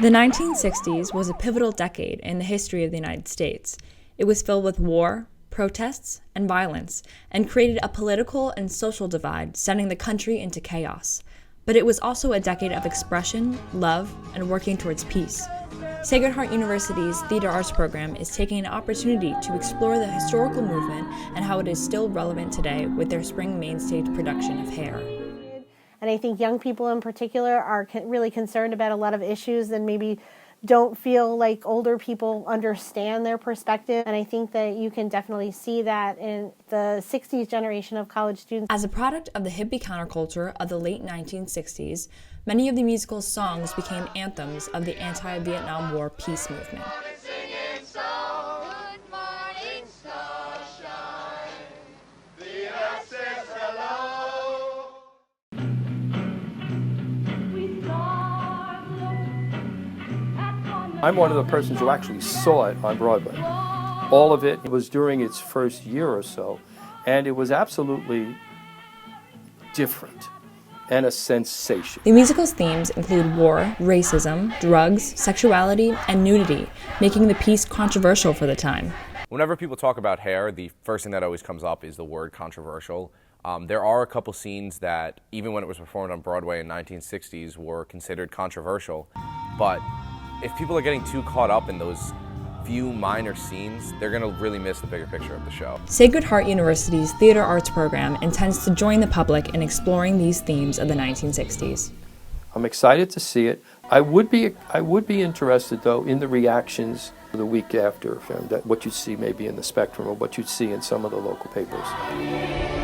The 1960s was a pivotal decade in the history of the United States. It was filled with war, protests, and violence, and created a political and social divide, sending the country into chaos. But it was also a decade of expression, love, and working towards peace. Sacred Heart University's Theater Arts program is taking an opportunity to explore the historical movement and how it is still relevant today with their spring main stage production of Hair. And I think young people in particular are really concerned about a lot of issues and maybe don't feel like older people understand their perspective. And I think that you can definitely see that in the 60s generation of college students. As a product of the hippie counterculture of the late 1960s, many of the musical's songs became anthems of the anti-Vietnam War peace movement. I'm one of the persons who actually saw it on Broadway. All of it was during its first year or so, and it was absolutely different and a sensation. The musical's themes include war, racism, drugs, sexuality, and nudity, making the piece controversial for the time. Whenever people talk about Hair, the first thing that always comes up is the word controversial. There are a couple scenes that, even when it was performed on Broadway in 1960s, were considered controversial, but if people are getting too caught up in those few minor scenes, they're going to really miss the bigger picture of the show. Sacred Heart University's Theater Arts program intends to join the public in exploring these themes of the 1960s. I'm excited to see it. I would be interested, though, in the reactions the week after, that what you'd see maybe in the Spectrum or what you'd see in some of the local papers.